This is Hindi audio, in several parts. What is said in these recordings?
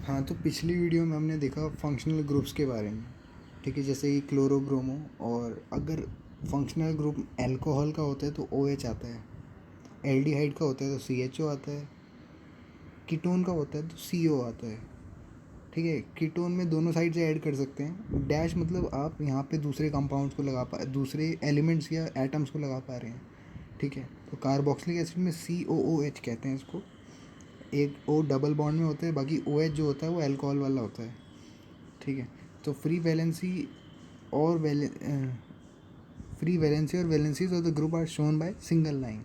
हाँ, तो पिछली वीडियो में हमने देखा फंक्शनल ग्रुप्स के बारे में। ठीक है, जैसे कि क्लोरोब्रोमो। और अगर फंक्शनल ग्रुप अल्कोहल का होता है तो OH आता है, एल्डिहाइड का होता है तो CHO आता है, कीटोन का होता है तो CO आता है। ठीक है, कीटोन में दोनों साइड से ऐड कर सकते हैं। डैश मतलब आप यहाँ पे दूसरे कंपाउंड्स को दूसरे एलिमेंट्स या एटम्स को लगा पा रहे हैं। ठीक है, तो कार्बोक्सिलिक एसिड में COOH कहते हैं इसको। एक O डबल बॉन्ड में होता है, बाकी OH जो होता है वो अल्कोहल वाला होता है। ठीक है, तो और valencies of the group are shown by single line.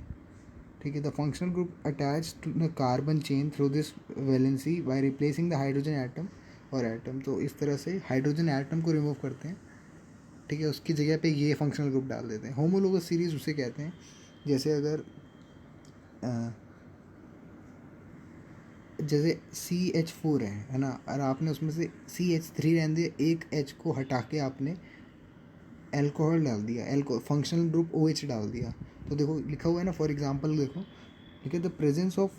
ठीक है, the functional group attach to the carbon chain through this valency by replacing the hydrogen atom or atom. तो इस तरह से हाइड्रोजन एटम को रिमूव करते हैं। ठीक है, उसकी जगह पे ये फंक्शनल ग्रुप डाल देते हैं। होमोलोगस सीरीज उसे कहते हैं। जैसे अगर जैसे CH4 है ना, और आपने उसमें से CH3 रहने दिया, एक H को हटा के आपने अल्कोहल डाल दिया, फंक्शनल ग्रुप OH डाल दिया। तो देखो लिखा हुआ है ना, फॉर एग्जांपल देखो, ठीक है, the presence of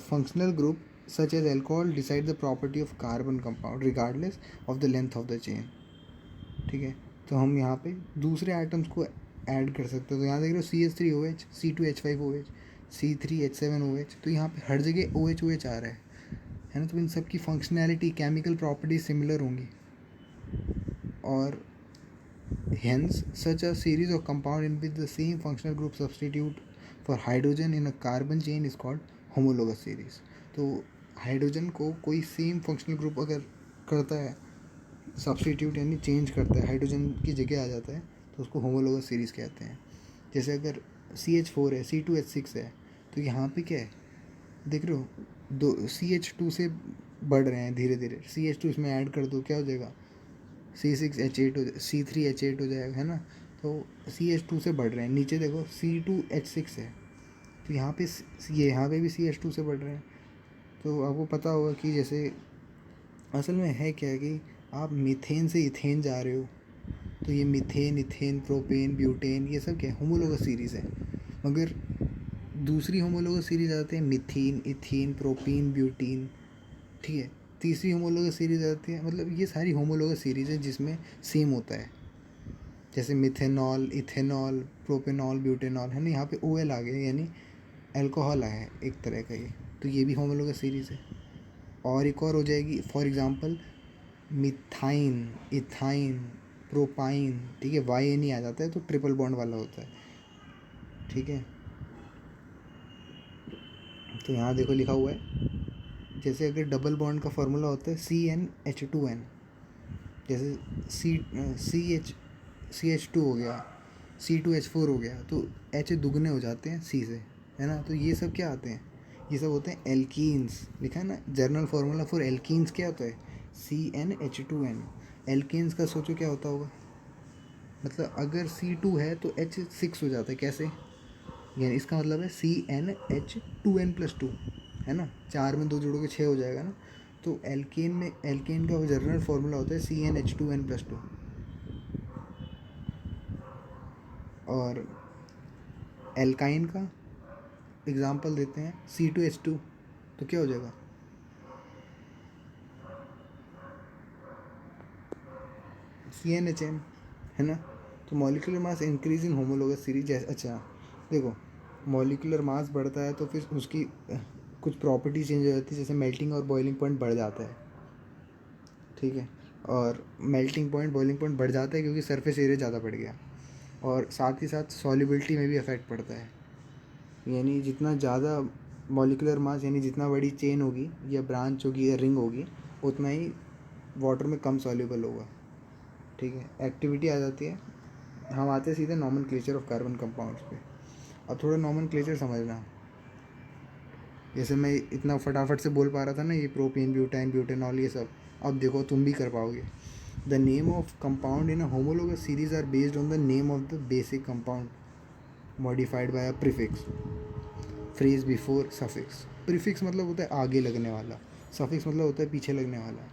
functional group such as alcohol decide the property of carbon compound regardless of the length of the chain. ठीक है, तो हम यहाँ पे दूसरे आइटम्स को ऐड कर सकते हो। तो यहाँ देख रहे हो CH3OH, C2H5OH, C3H7OH। तो यहाँ पे हर जगह OH आ रहा है ना। तो इन सब की फंक्शनैलिटी, केमिकल प्रॉपर्टी सिमिलर होंगी। और hence such a series of compound in which the same functional group substitute for hydrogen in a carbon chain is called homologous series। तो हाइड्रोजन को कोई सेम फंक्शनल ग्रुप अगर करता है, सब्सटीट्यूट यानी चेंज करता है, हाइड्रोजन की जगह आ जाता है, तो उसको होमोलोगस सीरीज़ कहते हैं। जैसे अगर CH4 है, C2H6 है, तो यहाँ पे क्या है, देख रहे हो, दो CH2 से बढ़ रहे हैं धीरे धीरे। CH2 इसमें ऐड कर दो, क्या हो जाएगा, C6H8 C3H8 हो जाएगा, है ना। तो CH2 से बढ़ रहे हैं। नीचे देखो C2H6 है, तो यहाँ पे यहाँ पे भी CH2 से बढ़ रहे हैं। तो आपको पता होगा कि जैसे असल में है क्या है कि आप मीथेन से इथेन जा रहे हो, तो ये मीथेन, इथेन, प्रोपेन, ब्यूटेन, ये सब क्या है, होमोलोगस सीरीज़ है। मगर दूसरी होमोलोगस सीरीज आते हैं मिथीन, इथीन, प्रोपीन, ब्यूटीन। ठीक है, तीसरी होमोलोगस सीरीज आती है, मतलब ये सारी होमोलोगस सीरीज है जिसमें सेम होता है। जैसे मिथेनॉल, इथेनॉल, प्रोपेनॉल, ब्यूटेनॉल, है ना। यहाँ पे OL आ गया, यानी अल्कोहल आया है एक तरह का ये। तो ये भी होमोलोगस सीरीज है। और एक और हो जाएगी, फॉर एग्जांपल मिथाइन, इथाइन, प्रोपाइन। ठीक है, YN आ जाता है तो ट्रिपल बॉन्ड वाला होता है। ठीक है, तो यहाँ देखो लिखा हुआ है, जैसे अगर डबल बॉन्ड का फॉर्मूला होता है CnH2n। जैसे CH2 हो गया, C2H4 हो गया, तो H दुगने हो जाते हैं C से, है ना। तो ये सब क्या आते हैं, ये सब होते हैं एल्कीन्स। लिखा है ना, जर्नल फार्मूला फॉर एल्कीन्स क्या होता है, CnH2n। एल्कीन्स का सोचो क्या होता होगा, मतलब अगर C2 है तो H6 हो जाता है, कैसे, यानी इसका मतलब है CnH2n+2, है ना। 4 में 2 जोड़ोगे 6 हो जाएगा ना। तो एल्केन का जर्नल फार्मूला होता है CnH2n+2। और एल्काइन का एग्जांपल देते हैं C2H2, तो क्या हो जाएगा, CnHn, है ना। तो molecular mass increase in homologous series. अच्छा देखो, मॉलिक्यूलर मास बढ़ता है तो फिर उसकी कुछ प्रॉपर्टी चेंज हो जाती है, जैसे मेल्टिंग और बॉइलिंग पॉइंट बढ़ जाता है। ठीक है, और मेल्टिंग पॉइंट, बॉइलिंग पॉइंट बढ़ जाता है क्योंकि सरफेस एरिया ज़्यादा बढ़ गया। और साथ ही साथ सॉल्युबिलिटी में भी अफेक्ट पड़ता है, यानी जितना ज़्यादा मॉलिक्यूलर मास, यानी जितना बड़ी चेन होगी या ब्रांच होगी या रिंग होगी, उतना ही वाटर में कम सॉल्युबल होगा। ठीक है, एक्टिविटी आ जाती है। हम आते हैं सीधे नॉमेनक्लेचर ऑफ कार्बन कंपाउंड्स पे। अब थोड़ा नॉमेनक्लेचर समझना। जैसे मैं इतना फटाफट से बोल पा रहा था ना, ये प्रोपेन, ब्यूटाइन, ब्यूटेनॉल, ये सब, अब देखो तुम भी कर पाओगे। The name of compound in a homologous series are based on the name of the basic compound modified by a prefix, phrase before suffix. Prefix मतलब होता है आगे लगने वाला, सफिक्स मतलब होता है पीछे लगने वाला।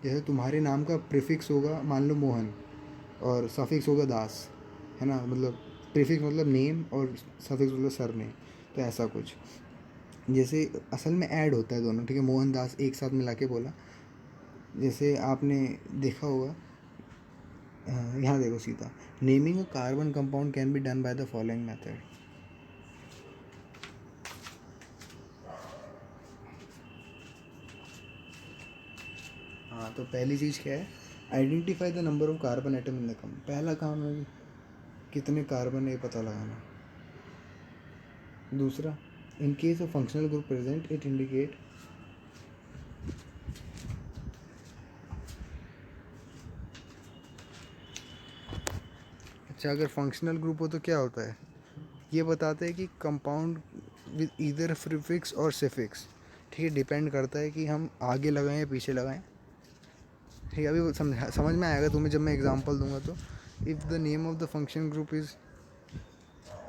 जैसे तुम्हारे नाम का प्रीफिक्स होगा, मान लो मोहन, और सफिक्स होगा दास, है ना। मतलब प्रीफिक्स मतलब नेम और सफिक्स मतलब सर नेम। तो ऐसा कुछ। जैसे असल में ऐड होता है दोनों, ठीक है, मोहनदास एक साथ मिला के बोला। जैसे आपने देखा होगा, यहाँ देखो सीधा, naming a carbon compound can be done by the following method. हाँ, तो पहली चीज़ क्या है, identify the number of carbon atom in the कम। पहला काम है कितने कार्बन है ये पता लगाना। दूसरा, in case of functional group present it indicate, अच्छा अगर फंक्शनल ग्रुप हो तो क्या होता है, ये बताते हैं कि कंपाउंड विद ईदर प्रीफिक्स और सफिक्स, ठीक है, डिपेंड करता है कि हम आगे लगाएं या पीछे लगाएं। ठीक है, अभी वो समझ में आएगा तुम्हें जब मैं एग्जांपल दूंगा। तो if the name of the function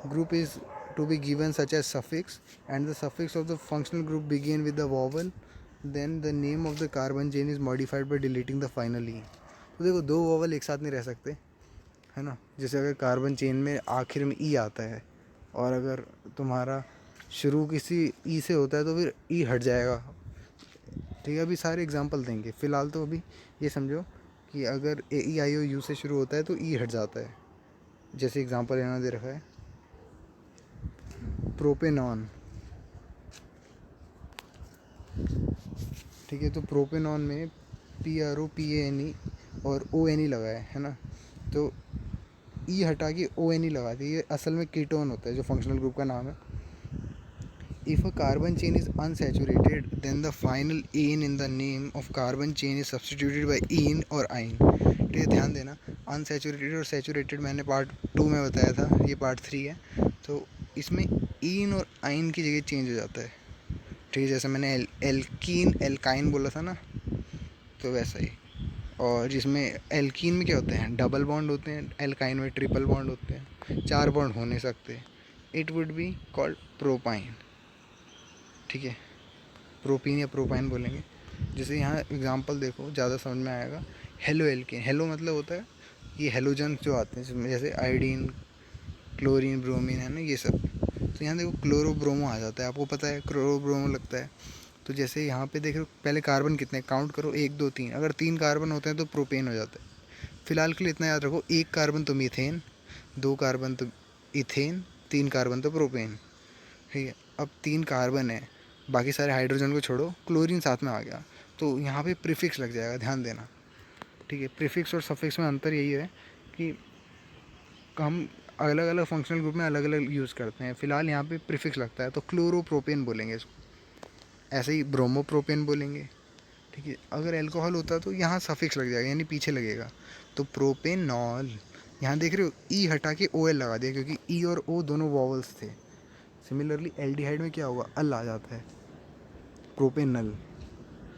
group is to be given such as suffix and the suffix of the functional group begin with the vowel, then the name of the carbon chain is modified by deleting the final e। तो देखो, दो वॉवल एक साथ नहीं रह सकते, है ना। जैसे अगर कार्बन चेन में आखिर में ई आता है और अगर तुम्हारा शुरू किसी ई से होता है तो फिर ई हट जाएगा। ठीक है, अभी सारे एग्जांपल देंगे, फ़िलहाल तो अभी ये समझो कि अगर ए ई आई ओ यू से शुरू होता है तो ई हट जाता है। जैसे एग्जांपल यहाँ दे रखा है, प्रोपेनॉन, ठीक है, तो प्रोपेनॉन में PROPANE और ONE लगा है ना। तो ई हटा के ONE लगा दी, ये असल में कीटोन होता है जो फंक्शनल ग्रुप का नाम है। If a carbon chain is unsaturated then the final ane in the name of carbon chain is substituted by ene or yne. ठीक है, ध्यान देना, अनसैचुरेटेड और सैचुरेटेड मैंने पार्ट 2 में बताया था, ये पार्ट 3 है। तो इसमें ईन और आइन की जगह चेंज हो जाता है। ठीक है, जैसे मैंने एल्कीन एल्काइन बोला था ना, तो वैसा ही। और जिसमें एल्कीन में क्या होते हैं, डबल बॉन्ड होते हैं, एल्काइन में ट्रिपल बॉन्ड होते हैं, 4 बॉन्ड हो नहीं सकते। It would be called propyne. ठीक है, प्रोपीन या प्रोपाइन बोलेंगे। जैसे यहाँ एग्जांपल देखो, ज़्यादा समझ में आएगा। हेलो एल्केन, हेलो मतलब होता है ये हेलोजन जो आते हैं जिसमें जैसे आयोडीन, क्लोरीन, ब्रोमीन, है ना, ये सब। तो यहाँ देखो क्लोरोब्रोमो आ जाता है, आपको पता है क्लोरोब्रोमो लगता है। तो जैसे यहाँ पे देखो, पहले कार्बन कितने काउंट करो, 1 2 3, अगर 3 कार्बन होते हैं तो प्रोपेन हो जाता है। फिलहाल के लिए इतना याद रखो, 1 कार्बन तो मीथेन, 2 कार्बन तो इथेन, 3 कार्बन तो प्रोपेन। ठीक है, अब 3 कार्बन है, बाकी सारे हाइड्रोजन को छोड़ो, क्लोरीन साथ में आ गया, तो यहाँ पे प्रीफिक्स लग जाएगा, ध्यान देना। ठीक है, प्रीफिक्स और सफिक्स में अंतर यही है कि हम अलग अलग फंक्शनल ग्रुप में अलग अलग यूज़ करते हैं। फिलहाल यहाँ पे प्रीफिक्स लगता है तो क्लोरोप्रोपेन बोलेंगे इसको, ऐसे ही ब्रोमोप्रोपेन बोलेंगे। ठीक है, अगर अल्कोहल होता तो यहाँ सफिक्स लग जाएगा, यानी पीछे लगेगा, तो प्रोपेनॉल। यहाँ देख रहे हो, ई हटा के OL लगा दिया क्योंकि ई और ओ दोनों वॉवल्स थे। सिमिलरली एल्डिहाइड में क्या होगा, अल आ जाता है, प्रोपेनल,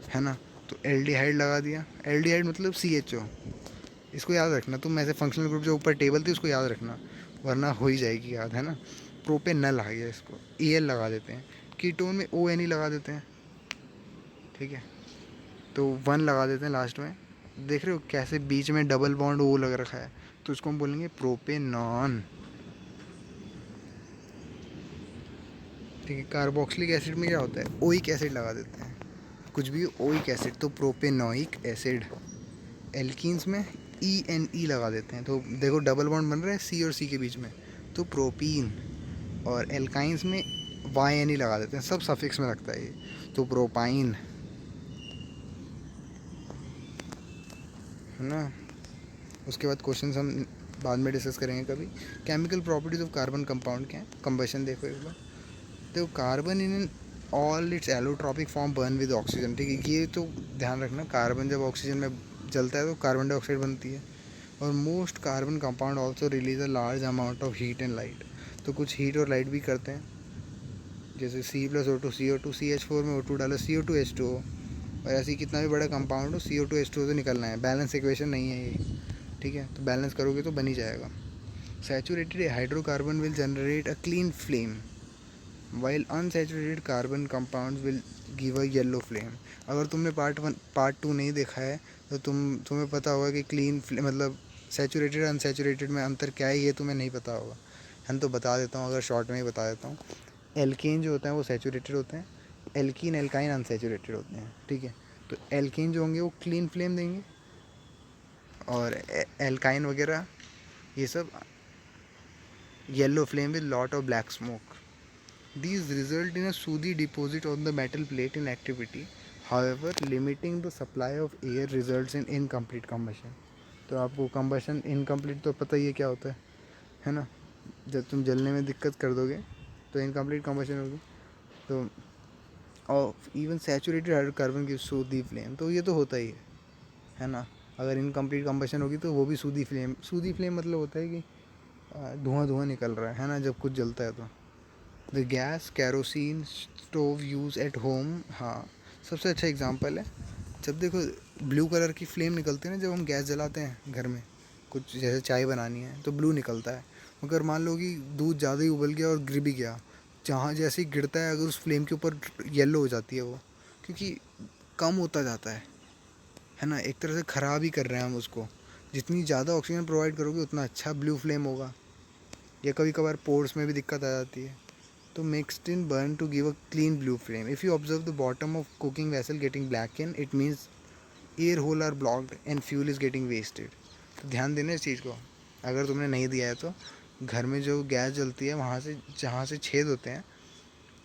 है ना। तो एल्डिहाइड लगा दिया, एल्डिहाइड मतलब CHO। इसको याद रखना तुम, ऐसे फंक्शनल ग्रुप जो ऊपर टेबल थी उसको याद रखना, वरना हो ही जाएगी याद, है ना। प्रोपेनल आ गया, इसको EL लगा देते हैं। कीटोन में ONE लगा देते हैं। ठीक है, तो 1 लगा देते हैं लास्ट में। देख रहे हो कैसे बीच में डबल बॉन्ड O लग रखा है, तो इसको हम बोलेंगे प्रोपेनॉन। ठीक है, कार्बोक्सिलिक एसिड में क्या होता है, ओइक एसिड लगा देते हैं, कुछ भी ओइक एसिड, तो प्रोपेनोइक एसिड। एल्कीन्स में ENE लगा देते हैं, तो देखो डबल बॉन्ड बन रहा है C और C के बीच में, तो प्रोपीन। और एल्काइंस में YNE लगा देते हैं, सब सफिक्स में लगता है ये, तो प्रोपाइन, है ना। उसके बाद क्वेश्चन हम बाद में डिस्कस करेंगे कभी। Chemical properties of carbon compound क्या है, कंबशन देखो एक बार। तो carbon in all it's allotropic form burn with oxygen. ठीक है, ये तो ध्यान रखना, कार्बन जब ऑक्सीजन में जलता है तो कार्बन डाइऑक्साइड बनती है। और most carbon compound also release a large amount of heat and light. तो कुछ हीट और लाइट भी करते हैं, जैसे C+O2 CO2, CH4 में O2 डालो CO2 H2O। और ऐसे ही कितना भी बड़ा कंपाउंड हो, CO2 H2O तो निकलना है, बैलेंस इक्वेशन नहीं है ये। ठीक है, तो बैलेंस करोगे तो बन ही जाएगा। Saturated hydrocarbon will generate a clean flame while unsaturated carbon compounds will give a yellow flame. अगर तुमने पार्ट 2 नहीं देखा है तो तुम्हें पता होगा कि क्लीन फ्लेम मतलब सैचुरेटेड अनसैचुरेटेड में अंतर क्या है, ये तुम्हें नहीं पता होगा। हम तो बता देता हूँ, अगर शॉर्ट में ही बता देता हूँ। एल्केन जो होता है वो सैचुरेटेड होते हैं, एल्कीन एल्काइन अनसैचुरेटेड होते हैं, ठीक है। तो एल्केन जो होंगे वो क्लीन फ्लेम देंगे, और एल्काइन वगैरह ये सब yellow flame with lot of black smoke. These result in a sooty deposit on the metal plate in activity. However, limiting the supply of air results in incomplete combustion. तो आपको combustion incomplete तो पता ही है क्या होता है ना। जब तुम जलने में दिक्कत कर दोगे तो incomplete combustion होगी। तो और इवन सैचुरेटेड हाइड्रोकार्बन की सूदी फ्लेम, तो ये तो होता ही है ना। अगर इनकम्प्लीट कम्बशन होगी तो वो भी सूदी फ्लेम, सूदी फ्लेम मतलब होता है कि धुआं धुआं निकल रहा है ना, जब कुछ जलता है तो। The gas kerosene stove use at home, हाँ सबसे अच्छा एग्जांपल है। जब देखो ब्लू कलर की फ्लेम निकलती है ना जब हम गैस जलाते हैं घर में, कुछ जैसे चाय बनानी है तो ब्लू निकलता है। मगर मान लो कि दूध ज़्यादा ही उबल गया और गिर भी गया, जहाँ जैसे ही गिरता है अगर उस फ्लेम के ऊपर येलो हो जाती है वो, क्योंकि कम होता जाता है ना। एक तरह से ख़राब ही कर रहे हैं हम उसको। जितनी ज़्यादा ऑक्सीजन प्रोवाइड करोगे उतना अच्छा ब्लू फ्लेम होगा। या कभी कभार पोर्स में भी दिक्कत आ जाती है। तो mixed in burn to give a clean blue flame. If you observe the bottom of cooking vessel getting black in, it means air hole are blocked and fuel is getting wasted. तो ध्यान देना इस चीज़ को। अगर तुमने नहीं दिया है तो घर में जो गैस जलती है वहाँ से, जहाँ से छेद होते हैं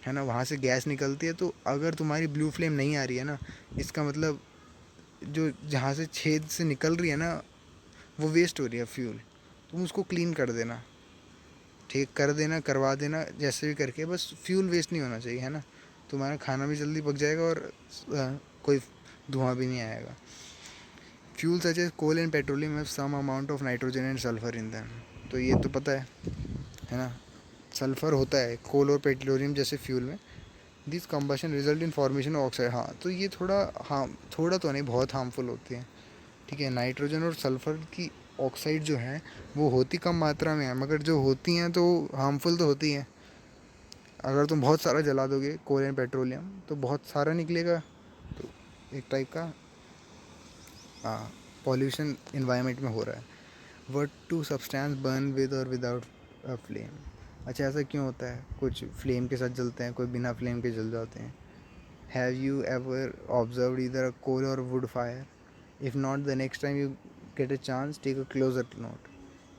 है ना, वहाँ से गैस निकलती है। तो अगर तुम्हारी ब्लू फ्लेम नहीं आ रही है ना, इसका मतलब जो जहाँ से छेद से निकल रही है ना वो वेस्ट हो रही है फ्यूल। तुम उसको क्लीन कर देना, ठीक कर देना, करवा देना, जैसे भी करके, बस फ्यूल वेस्ट नहीं होना चाहिए है ना। तुम्हारा खाना भी जल्दी पक जाएगा और कोई धुआं भी नहीं आएगा। Fuel such as coal and petroleum have some amount of nitrogen and sulphur in them. तो ये तो पता है ना, सल्फर होता है कोल और पेट्रोलियम जैसे फ्यूल में। This combustion result in formation of oxide, हाँ तो ये थोड़ा तो नहीं, बहुत हार्मफुल होती है, ठीक है। नाइट्रोजन और सल्फ़र की ऑक्साइड जो है वो होती कम मात्रा में है, मगर जो होती हैं तो हार्मफुल तो होती हैं। अगर तुम बहुत सारा जला दोगे कोल एंड पेट्रोलियम तो बहुत सारा निकलेगा, तो एक टाइप का पॉल्यूशन इन्वायरमेंट में हो रहा है। What two substance burn with or without a flame. अच्छा ऐसा क्यों होता है, कुछ फ्लेम के साथ जलते हैं, कोई बिना फ्लेम के जल जाते हैं। Have you ever observed either a coal or wood fire? If not, the next time you get a chance, take a closer note.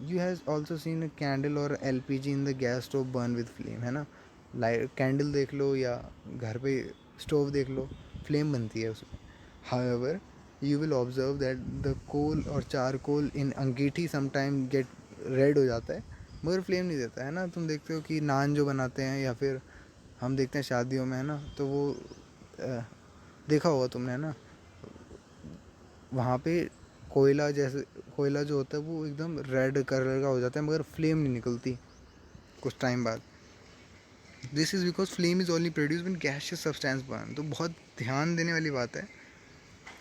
You has also seen a candle or LPG in the gas stove burn with flame, है ना। लाइट कैंडल देख लो या घर पे स्टोव देख लो, फ्लेम बनती है उसमें। However, you will observe that the coal और charcoal in अंगीठी sometime get red हो जाता है, मगर फ्लेम नहीं देता है ना। तुम देखते हो कि नान जो बनाते हैं या फिर हम देखते हैं शादियों में है ना, तो वो देखा होगा तुमने है ना, वहाँ पे कोयला जैसे, कोयला जो होता है वो एकदम रेड कलर का हो जाता है मगर फ्लेम नहीं निकलती कुछ टाइम बाद। This is because flame is only produce when gaseous substance burn. तो बहुत ध्यान देने वाली बात है,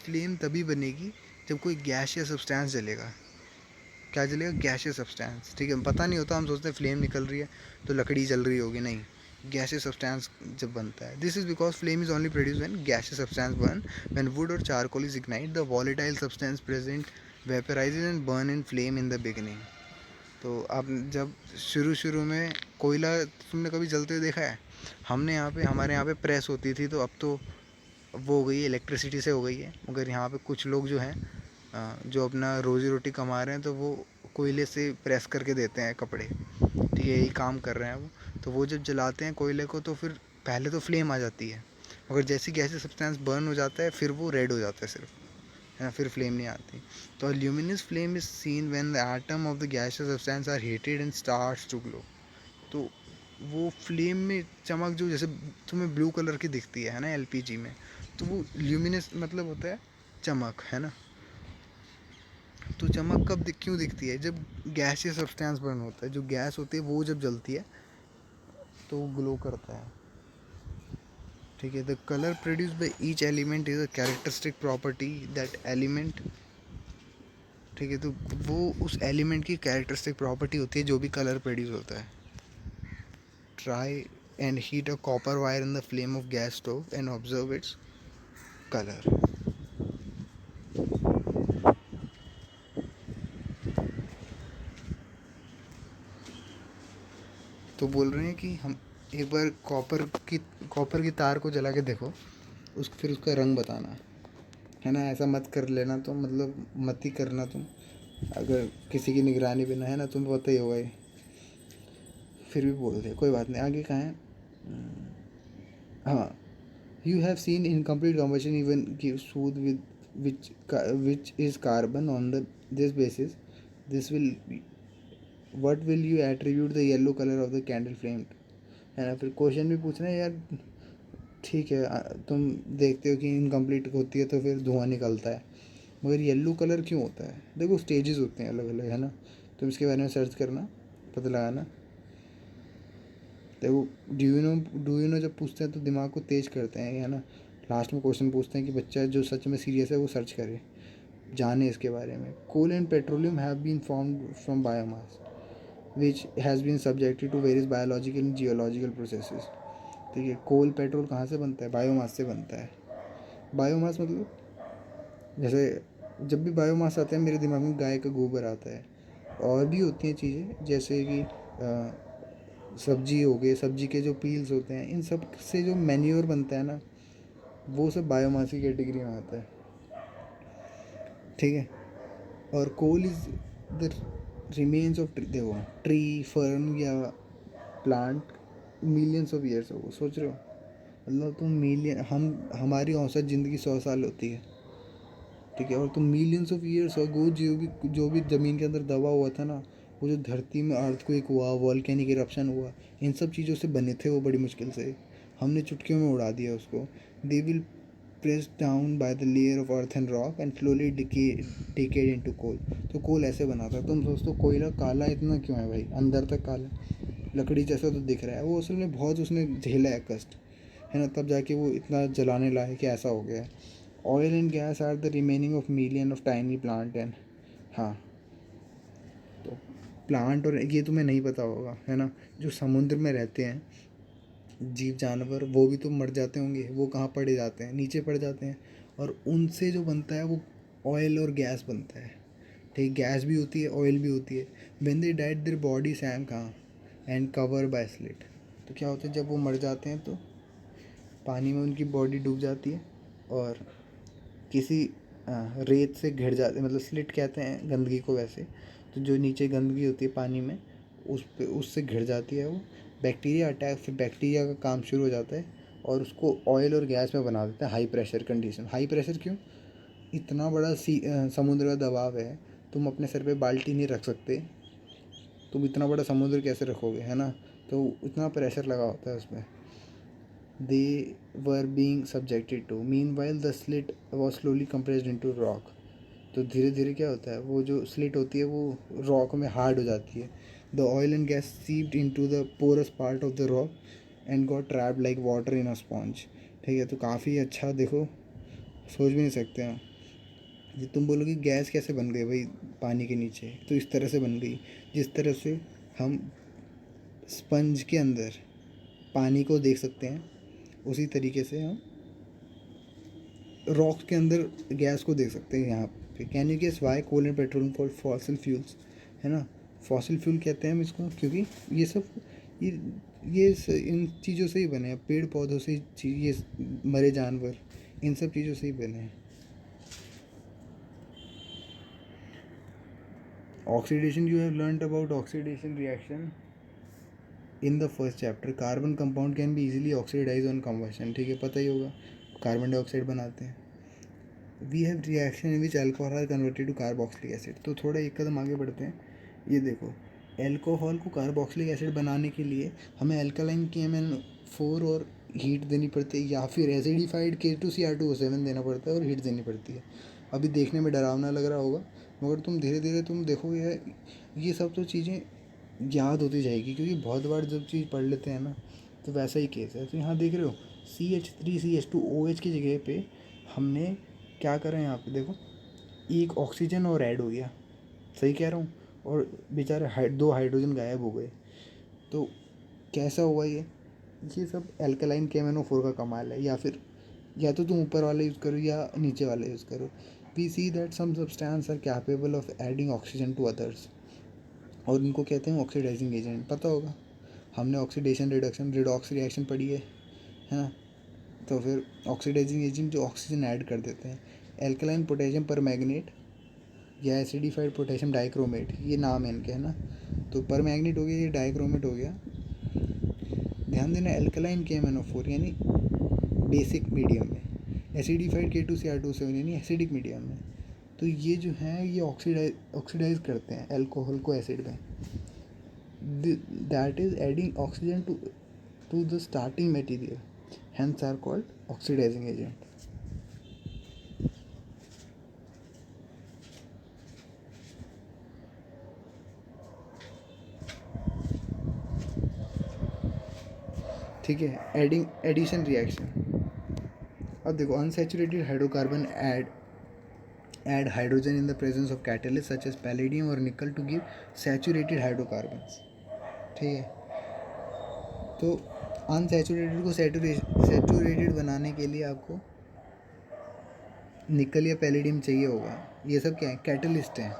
फ्लेम तभी बनेगी जब कोई गैसियस सब्सटेंस जलेगा। क्या जलेगा? गैसियस सब्सटेंस, ठीक है। पता नहीं होता, हम सोचते हैं फ्लेम निकल रही है तो लकड़ी जल रही होगी, नहीं, गैसियस सब्सटेंस जब बनता है। This is because flame is only produce when gaseous substance burn. When wood or charcoal is ignite the volatile substance present vaporises and burn in flame in the beginning. तो आप जब शुरू शुरू में कोयला तुमने कभी जलते हुए देखा है? हमने यहाँ पे, हमारे यहाँ पे प्रेस होती थी, तो अब तो वो हो गई है, इलेक्ट्रिसिटी से हो गई है। मगर यहाँ पे कुछ लोग जो हैं जो अपना रोज़ी रोटी कमा रहे हैं तो वो कोयले से प्रेस करके देते हैं कपड़े, ठीक है, यही काम कर रहे हैं वो। तो वो जब जलाते हैं कोयले को तो फिर पहले तो फ्लेम आ जाती है, मगर जैसी गैसी सब्सटेंस बर्न हो जाता है फिर वो रेड हो जाता है सिर्फ, है ना, फिर फ्लेम नहीं आती। तो luminous flame is seen when the atom of the gaseous substance are heated and starts to glow. तो वो फ्लेम में चमक जो जैसे तुम्हें ब्लू कलर की दिखती है ना एलपीजी में, तो वो ल्यूमिनस मतलब होता है चमक, है ना। तो चमक क्यों दिखती है? जब गैसियस सब्सटेंस बर्न होता है, जो गैस होती है वो जब जलती है तो वो ग्लो करता है, ठीक है। The colour produce by each element is a characteristic property that element, ठीक है। तो वो उस एलिमेंट की कैरेक्टरिस्टिक प्रॉपर्टी होती है जो भी कलर प्रोड्यूस होता है। Try and heat a copper wire in the flame of gas stove and observe its colour. तो बोल रहे हैं कि हम एक बार कॉपर की तार को जला के देखो, फिर उसका रंग बताना, है ना। ऐसा मत कर लेना तुम, मतलब मत ही करना तुम, अगर किसी की निगरानी बिना, है ना, तुम्हें पता ही होगा ये। फिर भी बोल दे, कोई बात नहीं। आगे कहाँ है? हाँ, you have seen incomplete combustion even give soothe with which is carbon on this basis. This will what will you attribute the yellow color of the candle flame, है ना। फिर क्वेश्चन भी पूछना है यार, ठीक है, तुम देखते हो कि इनकम्प्लीट होती है तो फिर धुआं निकलता है, मगर येलो कलर क्यों होता है? देखो स्टेजेस होते हैं अलग अलग, है ना। तुम इसके बारे में सर्च करना, पता लगाना। देखो डू यू नो जब पूछते हैं तो दिमाग को तेज करते हैं, है ना। लास्ट में क्वेश्चन पूछते हैं कि बच्चा जो सच में सीरियस है वो सर्च करे, जाने इसके बारे में। Coal and petroleum have been formed from biomass which has been subjected to various biological and geological processes. ठीक है, कोल पेट्रोल कहाँ से बनता है? बायोमास से बनता है। बायोमास मतलब, जैसे जब भी बायोमास आता है मेरे दिमाग में गाय का गोबर आता है। और भी होती हैं चीज़ें, जैसे कि सब्जी हो गई, सब्जी के जो पील्स होते हैं, इन सब से जो मैन्योर बनता है ना, वो सब बायोमास की कैटेगरी में आता है। ठीक है। और coal is the remains of tree, देखो ट्री, फर्न या प्लांट मिलियंस ऑफ ईयर्स हो, सोच रहे हो? मतलब तुम मिलियन, हमारी औसत ज़िंदगी 100 साल होती है, ठीक है, और तुम मिलियंस ऑफ ईयर्स अगो जो भी ज़मीन के अंदर दबा हुआ था ना, वो जो धरती में अर्थक्वेक हुआ, वॉल्केनिक इरप्शन हुआ, इन सब चीज़ों से बने थे वो, बड़ी मुश्किल से हमने चुटकियों में उड़ा दिया उसको। They will press down by the layer of earth and rock and slowly decayed into coal. तो कोल ऐसे बना था। तुम सोचते हो कोयला काला इतना क्यों है भाई, अंदर तक काला, लकड़ी जैसा तो दिख रहा है, वो असल में बहुत उसने झेला है कष्ट, है ना, तब जाके वो इतना जलाने लायक ऐसा हो गया है। Oil and gas are the remaining of million of tiny plant and, हाँ, तो प्लांट, और ये तुम्हें नहीं पता होगा, है ना, जो समुद्र में रहते हैं जीव जानवर, वो भी तो मर जाते होंगे। वो कहाँ पड़े जाते हैं? नीचे पड़ जाते हैं, और उनसे जो बनता है वो ऑयल और गैस बनता है। ठीक, गैस भी होती है, ऑयल भी होती है। When they died their body sank, हाँ, एंड कवर बाय स्लिट। तो क्या होता है जब वो मर जाते हैं तो पानी में उनकी बॉडी डूब जाती है, और किसी रेत से घिर जाते, मतलब स्लिट कहते हैं गंदगी को वैसे। तो जो नीचे गंदगी होती है पानी में, उस पे उससे घिर जाती है वो, बैक्टीरिया अटैक, फिर बैक्टीरिया का काम शुरू हो जाता है और उसको ऑयल और गैस में बना देता है high pressure condition. High pressure क्यों? इतना बड़ा समुद्र का दबाव है, तुम अपने सर पे बाल्टी नहीं रख सकते, तुम इतना बड़ा समुद्र कैसे रखोगे, है ना। तो इतना प्रेशर लगा होता है उसमें। they were being subjected to. Meanwhile, the slit was slowly compressed into rock. तो धीरे धीरे क्या होता है, वो जो स्लिट होती है वो रॉक में हार्ड हो जाती है। The oil and gas seeped into the porous part of the rock and got trapped like water in a sponge. ठीक है, तो काफ़ी अच्छा, देखो सोच भी नहीं सकते हैं। ये तुम बोलोगे गैस कैसे बन गई भाई पानी के नीचे, तो इस तरह से बन गई जिस तरह से हम स्पंज के अंदर पानी को देख सकते हैं, उसी तरीके से हम रॉक्स के अंदर गैस को देख सकते हैं यहाँ पे। Can you guess why coal and petrol called fossil fuels, है ना। फॉसिल फ्यूल कहते हैं हम इसको क्योंकि ये सब ये इन चीज़ों से ही बने हैं, पेड़ पौधों से ये मरे जानवर, इन सब चीज़ों से ही बने हैं। Oxidation, you have learned about oxidation reaction in the first chapter. Carbon compound can be easily oxidise on combustion, ठीक है, पता ही होगा, कार्बन डाइऑक्साइड बनाते हैं। We have reaction in which alcohol are converted to carboxylic acid. तो थोड़ा एक कदम आगे बढ़ते हैं। ये देखो, एल्कोहल को कार्बोक्सिलिक एसिड बनाने के लिए हमें अल्कालाइन KMnO4 और हीट देनी पड़ती है, या फिर एसिडिफाइड K2Cr2O7 देना पड़ता है और हीट देनी पड़ती है। अभी देखने में डरावना लग रहा होगा, मगर तुम धीरे धीरे तुम देखोगे ये सब तो चीज़ें याद होती जाएगी, क्योंकि बहुत बार जब चीज़ पढ़ लेते हैं ना, तो वैसा ही केस है। तो यहाँ देख रहे हो CH3CH2OH की जगह पे हमने क्या करा, यहाँ पे देखो एक ऑक्सीजन और ऐड हो गया, सही कह रहा हूँ, और बेचारे 2 हाइड्रोजन गायब हो गए। तो कैसा हुआ ये सब एल्कलाइन KMnO4 का कमाल है, या फिर या तो तुम ऊपर वाला यूज़ करो या नीचे वाला यूज़ करो। We see that some substance are capable of adding oxygen to others, और इनको कहते हैं ऑक्सीडाइजिंग एजेंट, पता होगा। हमने ऑक्सीडेशन रिडक्शन रिडॉक्स रिएक्शन पढ़ी है ना। तो फिर ऑक्सीडाइजिंग एजेंट जो ऑक्सीजन ऐड कर देते हैं, एल्कलाइन पोटेशियम परमैंगनेट या एसिडिफाइड पोटेशियम डाइक्रोमेट, ये नाम है इनके, है ना। तो परमैंगनेट हो गया, ये डाइक्रोमेट हो गया। ध्यान देना, एल्कलाइन KMnO4 यानी बेसिक मीडियम में, एसिडिफाइड K2Cr2 यानी एसिडिक मीडियम में। तो ये जो है ये ऑक्सीडाइज करते हैं अल्कोहल को एसिड में, that is adding oxygen to the starting material, hence are called oxidizing agent. ठीक है, एडिशन रिएक्शन। अब देखो, unsaturated hydrocarbon add hydrogen in the presence of catalyst such as palladium or nickel to give saturated hydrocarbons. ठीक है, तो अनसैचुरेटेड को सैचुरेटेड बनाने के लिए आपको निकल या पैलेडियम चाहिए होगा। ये सब क्या है? कैटलिस्ट हैं।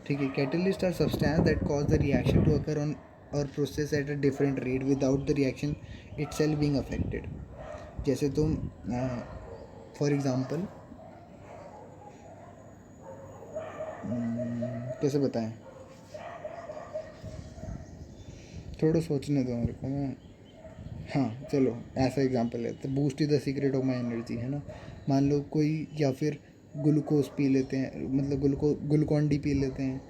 ठीक है, catalyst are substance that cause the reaction to occur on or process at a different rate without the reaction itself being affected. जैसे तुम फॉर एग्जांपल कैसे बताएं, थोड़ा सोचने दो मेरे को। मैं हाँ चलो ऐसा एग्जांपल है, तो boost is the secret of my energy, है ना। मान लो कोई, या फिर ग्लूकोज पी लेते हैं, मतलब ग्लूकॉन डी पी लेते हैं,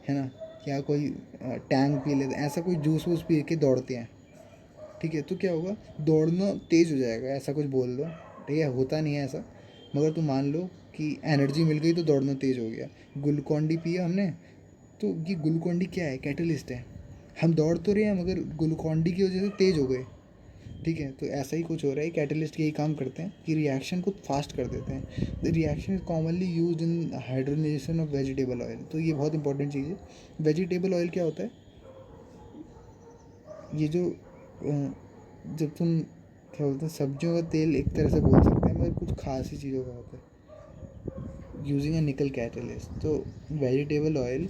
है ना, या कोई टैंग पी लेते हैं, ऐसा कोई जूस वूस पी के दौड़ते हैं। ठीक है, तो क्या होगा, दौड़ना तेज़ हो जाएगा, ऐसा कुछ बोल दो। ठीक है, होता नहीं है ऐसा, मगर तुम मान लो कि एनर्जी मिल गई तो दौड़ना तेज़ हो गया। ग्लूकॉन डी पिया हमने, तो ये ग्लूकॉन डी क्या है? कैटलिस्ट है। हम दौड़ तो रहे हैं मगर ग्लूकॉन डी की वजह से तेज़ हो गए। ठीक है, तो ऐसा ही कुछ हो रहा है। कैटलिस्ट यही काम करते हैं कि रिएक्शन को फास्ट कर देते हैं। The reaction is commonly used in hydrogenation of vegetable oil. तो ये बहुत इंपॉर्टेंट चीज़ है। वेजिटेबल ऑयल क्या होता है? ये जो जब तुम क्या बोलते हैं, सब्जियों का तेल एक तरह से बोल सकते हैं, मगर कुछ खास ही चीज़ों का होता है यूजिंग अ निकल कैटलिस्ट। तो वेजिटेबल ऑयल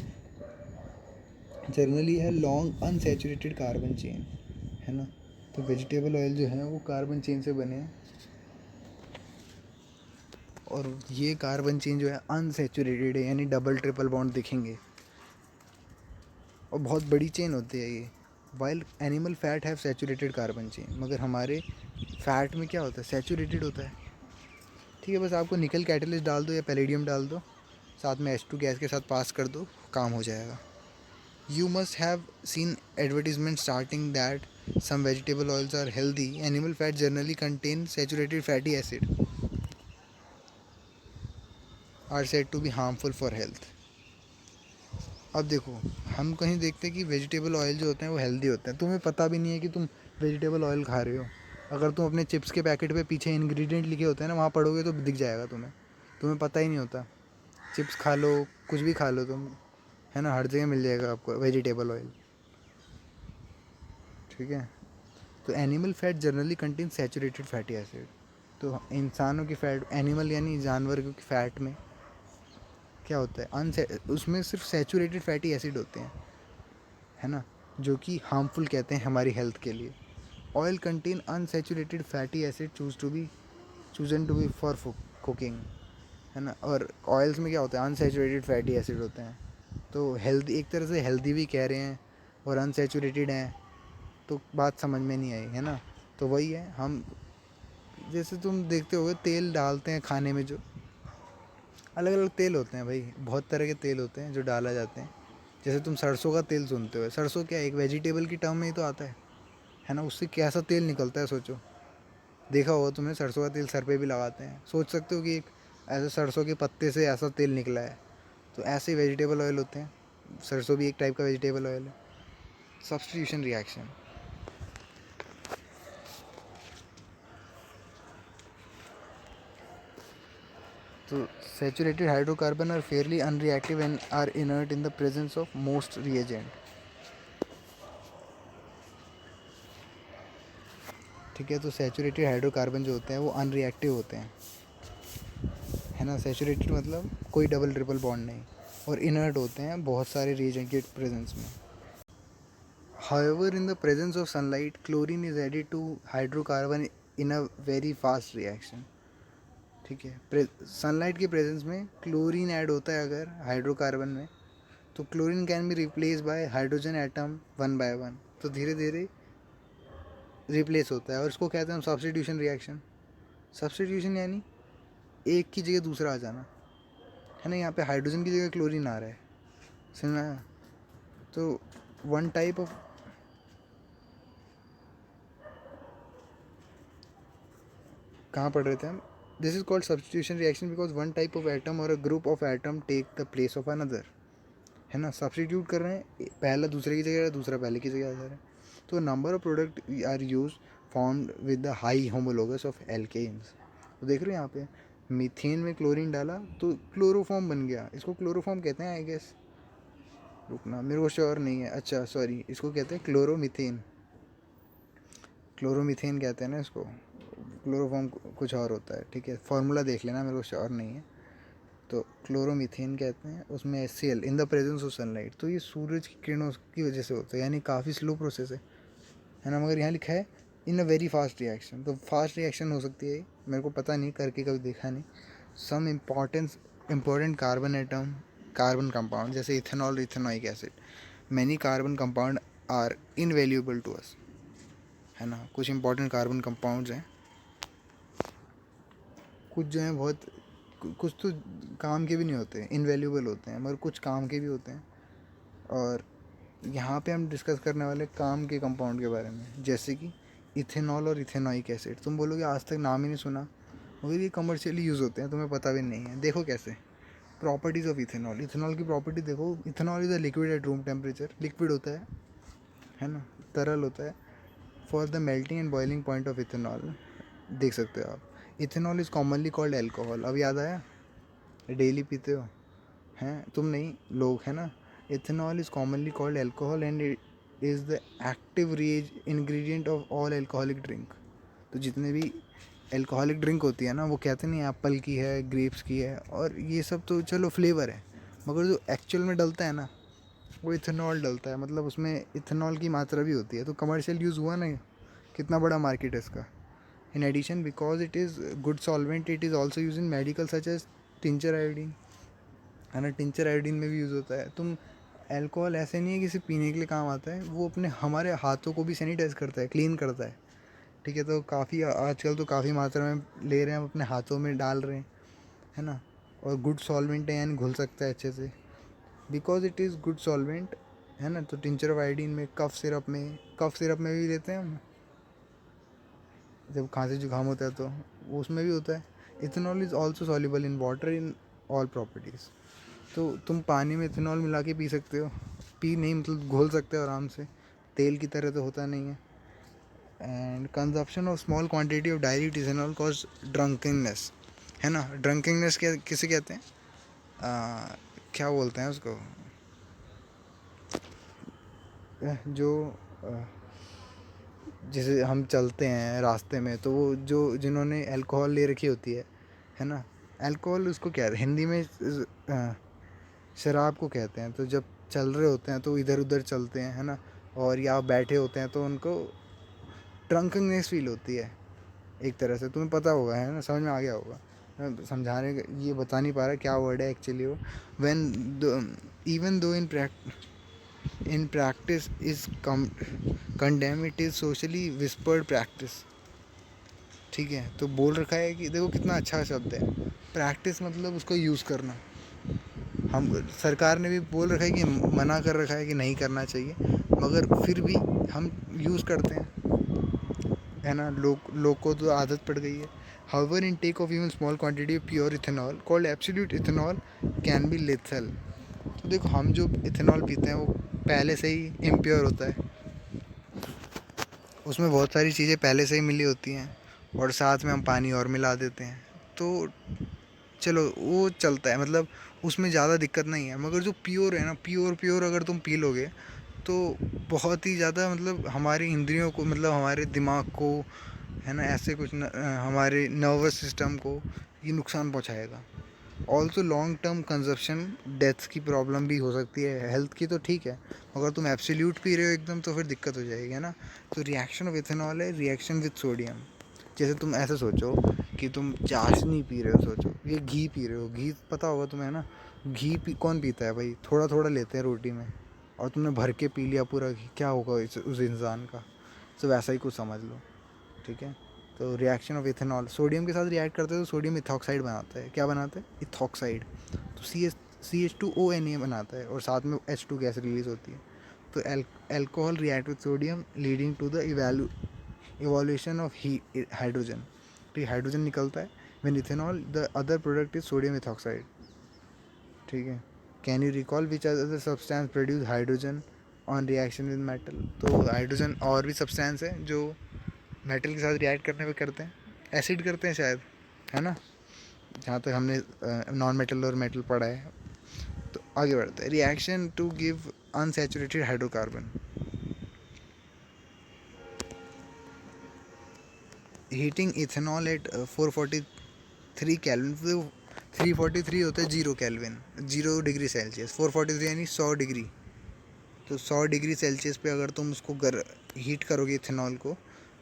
जनरली है लॉन्ग अनसैचुरेटेड कार्बन चेन, है ना। तो वेजिटेबल ऑयल जो है वो कार्बन चेन से बने हैं, और ये कार्बन चेन जो है अनसैचुरेटेड है, यानी डबल ट्रिपल बॉन्ड दिखेंगे, और बहुत बड़ी चेन होती है ये। While animal fat have saturated carbon chain, मगर हमारे फैट में क्या होता है? सैचुरेटेड होता है। ठीक है, बस आपको निकल कैटलिस्ट डाल दो या पैलेडियम डाल दो, साथ में H2 गैस के साथ पास कर दो, काम हो जाएगा। You must have seen advertisements stating that some vegetable oils are healthy. Animal fat generally contain saturated fatty acid are said to be harmful for health. अब देखो, हम कहीं देखते हैं कि वेजिटेबल ऑयल जो होते हैं वो हेल्दी होते हैं, तुम्हें पता भी नहीं है कि तुम वेजिटेबल ऑयल खा रहे हो। अगर तुम अपने चिप्स के पैकेट पे पीछे इंग्रेडिएंट लिखे होते हैं ना, वहाँ पढ़ोगे तो दिख जाएगा तुम्हें पता ही नहीं होता। चिप्स खा लो, कुछ भी खा लो तुम, है ना, हर जगह मिल जाएगा आपको वेजिटेबल ऑयल। ठीक है, तो animal fat generally contain saturated fatty acid. तो इंसानों की फ़ैट, एनिमल यानी जानवर की फ़ैट में क्या होता है? उसमें सिर्फ सैचुरेटेड फैटी एसिड होते हैं, है ना, जो कि हार्मफुल कहते हैं हमारी हेल्थ के लिए। Oil contain unsaturated fatty acid chosen to be for cooking, है ना। और ऑयल्स में क्या होता है? अनसैचुरेटेड फैटी एसिड होते हैं। तो हेल्दी, एक तरह से हेल्दी भी कह रहे हैं और अनसैचुरेटेड हैं, तो बात समझ में नहीं आई, है ना। तो वही है, हम जैसे तुम देखते होगे तेल डालते हैं खाने में, जो अलग अलग तेल होते हैं भाई, बहुत तरह के तेल होते हैं जो डाला जाते हैं। जैसे तुम सरसों का तेल सुनते हो, सरसों क्या एक वेजिटेबल की टर्म में ही तो आता है ना। उससे कैसा तेल निकलता है सोचो। देखा होगा तुमने, सरसों का तेल सर पे भी लगाते हैं, सोच सकते हो कि एक ऐसे सरसों के पत्ते से ऐसा तेल निकला है। तो ऐसे ही वेजिटेबल ऑयल होते हैं, सरसों भी एक टाइप का वेजिटेबल ऑयल है। सब्स्टिट्यूशन रिएक्शन, तो saturated hydrocarbon are fairly unreactive and are inert in the presence of most reagent. ठीक है, तो सैचुरेटेड हाइड्रोकार्बन जो होते हैं वो अनरिएक्टिव होते हैं, है ना। सैचुरेटेड मतलब कोई डबल ट्रिपल बॉन्ड नहीं, और इनर्ट होते हैं बहुत सारे रिएजेंट के प्रेजेंस में। However, in the presence of sunlight, chlorine is added to hydrocarbon in a very fast reaction. ठीक है, सनलाइट के प्रेजेंस में क्लोरीन ऐड होता है अगर हाइड्रोकार्बन में, तो chlorine can be replace by hydrogen atom one by one, तो धीरे धीरे रिप्लेस होता है, और इसको कहते हैं हम सब्स्टिट्यूशन रिएक्शन। सब्स्टिट्यूशन यानी एक की जगह दूसरा आ जाना, है ना। यहाँ पे हाइड्रोजन की जगह क्लोरीन आ रहा है, समझ में। तो वन टाइप ऑफ कहाँ पढ़ रहे थे हम? This is called substitution reaction because one type of atom or a group of atom take the place of another, है ना। सब्स्टिट्यूट कर रहे हैं, पहला दूसरे की जगह, दूसरा पहले की जगह आ जा रहा है। तो number of product are use formed with the high homologous of alkanes. तो देख रहे हो यहाँ पे मीथेन में क्लोरीन डाला तो क्लोरोफॉर्म बन गया, इसको क्लोरोफॉर्म कहते हैं आई गेस, रुकना मेरे को श्योर नहीं है, अच्छा सॉरी, इसको कहते हैं क्लोरोमीथेन, क्लोरोमीथेन कहते हैं ना इसको, क्लोरोफॉर्म कुछ और होता है, ठीक है। फार्मूला देख लेना, मेरे को श्योर नहीं है। तो क्लोरोमीथेन कहते हैं, उसमें HCl in the presence of sunlight. तो ये सूरज की किरणों की वजह से होता है, यानी काफ़ी स्लो प्रोसेस है ना। मगर यहाँ लिखा है इन अ वेरी फास्ट रिएक्शन, तो फास्ट रिएक्शन हो सकती है, मेरे को पता नहीं, करके कभी देखा नहीं। Some important carbon atom, carbon compound जैसे ethanol, ethanoic acid, many carbon compound are invaluable to us, है ना। कुछ इंपॉर्टेंट कार्बन कंपाउंड्स हैं, कुछ जो हैं बहुत, कुछ तो काम के भी नहीं होते, इनवैल्यूएबल होते हैं, मगर कुछ काम के भी होते हैं। और यहाँ पे हम डिस्कस करने वाले काम के कंपाउंड के बारे में, जैसे कि इथेनॉल और इथेनॉइक एसिड। तुम बोलोगे आज तक नाम ही नहीं सुना, मगर ये कमर्शियली यूज़ होते हैं, तुम्हें पता भी नहीं है। देखो कैसे, प्रॉपर्टीज़ ऑफ इथेनॉल, इथेनॉल की प्रॉपर्टी देखो। Ethanol is a liquid at room temperature, liquid होता है ना, तरल होता है। For the melting and boiling point of ethanol, देख सकते हो आप, ethanol is commonly called alcohol. अब याद आया, डेली पीते हो, हैं तुम नहीं, लोग, है ना। Ethanol is commonly called alcohol and it is the active ingredient of all alcoholic drink. तो जितने भी एल्कोहलिक ड्रिंक होती है ना, वो कहते नहीं एप्पल की है, ग्रेप्स की है, और ये सब तो चलो फ्लेवर है, मगर जो एक्चुअल में डलता है ना, वो इथेनॉल डलता है, मतलब उसमें इथेनॉल की मात्रा भी होती है। तो कमर्शियल यूज़ हुआ ना, कितना बड़ा मार्केट है इसका। In addition because it is good solvent, it is also use in medical such as tincture iodine, है ना। टिंचर आयोडीन में भी यूज़ होता है। तुम अल्कोहल ऐसे नहीं है कि सिर्फ पीने के लिए काम आता है, वो अपने हमारे हाथों को भी सैनिटाइज करता है, क्लीन करता है, ठीक है। तो काफ़ी आजकल तो काफ़ी मात्रा में ले रहे हैं, हम अपने हाथों में डाल रहे हैं, है ना। और गुड सॉल्वेंट है, यानी घुल सकता है अच्छे से, because it is good solvent, है ना। तो टिंचर ऑफ आयोडीन में, कफ सिरप में भी लेते हैं हम, जब खांसी जुकाम होता है तो उसमें भी होता है। Ethanol is also soluble in water in all properties. तो तुम पानी में इथेनॉल मिला के पी सकते हो, पी नहीं मतलब घोल सकते हो आराम से, तेल की तरह तो होता नहीं है। And consumption of small quantity of dilute ethanol cause drunkenness, है ना। ड्रंकिंगनेस क्या किसे कहते हैं, क्या बोलते हैं उसको, जो जैसे हम चलते हैं रास्ते में, तो वो जो जिन्होंने अल्कोहल ले रखी होती है ना। अल्कोहल उसको क्या है हिंदी में, शराब को कहते हैं। तो जब चल रहे होते हैं तो इधर उधर चलते हैं, है ना, और या बैठे होते हैं, तो उनको ड्रंकनेस फील होती है एक तरह से, तुम्हें पता होगा, है ना, समझ में आ गया होगा। मैं समझाने ये बता नहीं पा रहा क्या वर्ड है एक्चुअली वो। When even though in practice is condemn, it is socially whispered practice, ठीक है। तो बोल रखा है कि देखो कितना अच्छा शब्द है, प्रैक्टिस मतलब उसको यूज़ करना। हम सरकार ने भी बोल रखा है कि मना कर रखा है कि नहीं करना चाहिए, मगर फिर भी हम यूज़ करते हैं, है ना। लोग को तो आदत पड़ गई है। However in take of even small quantity of pure ethanol called absolute ethanol can be lethal. तो देखो हम जो इथेनॉल पीते हैं वो पहले से ही इम्प्योर होता है, उसमें बहुत सारी चीज़ें पहले से ही मिली होती हैं, और साथ में हम पानी और मिला देते हैं, तो चलो वो चलता है, मतलब उसमें ज़्यादा दिक्कत नहीं है। मगर जो प्योर है ना, प्योर अगर तुम पी लोगे तो बहुत ही ज़्यादा, मतलब हमारी इंद्रियों को, मतलब हमारे दिमाग को, है ना, ऐसे कुछ हमारे नर्वस सिस्टम को ये नुकसान पहुंचाएगा। Also long term consumption death की प्रॉब्लम भी हो सकती है। हेल्थ की तो ठीक है, अगर तुम एब्सोल्यूट पी रहे हो एकदम तो फिर दिक्कत हो जाएगी, है ना। तो रिएक्शन ऑफ इथेनॉल है रिएक्शन विद सोडियम। जैसे तुम ऐसे सोचो कि तुम चाशनी पी रहे हो, सोचो ये घी पी रहे हो, घी पता होगा तुम्हें, है ना। कौन पीता है भाई, थोड़ा थोड़ा लेते हैं रोटी में, और तुमने भर के पी लिया पूरा घी, क्या होगा उस इंसान का। तो वैसा ही कुछ समझ लो, ठीक है। तो रिएक्शन ऑफ इथेनॉल सोडियम के साथ रिएक्ट करते हैं तो सोडियम इथॉक्साइड बनाता है। क्या बनाता है? इथॉक्साइड। तो CH2ONA बनाता है, और साथ में H2 गैस रिलीज होती है। तो alcohol react with sodium leading to the evolution of hydrogen. तो हाइड्रोजन निकलता है when ethanol, the other product is sodium ethoxide, ठीक है। Can you recall which other substance produce hydrogen on reaction with metal? तो हाइड्रोजन और भी सब्सटेंस है जो मेटल के साथ रिएक्ट करने पे करते हैं, एसिड करते हैं शायद, है ना, जहाँ तक हमने नॉन मेटल और मेटल पढ़ा है। तो आगे बढ़ते हैं। Reaction to give unsaturated hydrocarbon. Heating ethanol at 443 kelvin. 343 होता है 0 केल्विन, 0 डिग्री सेल्सियस। 443 यानी 100 डिग्री। तो 100 डिग्री सेल्सियस पे अगर तुम उसको हीट करोगे इथेनॉल को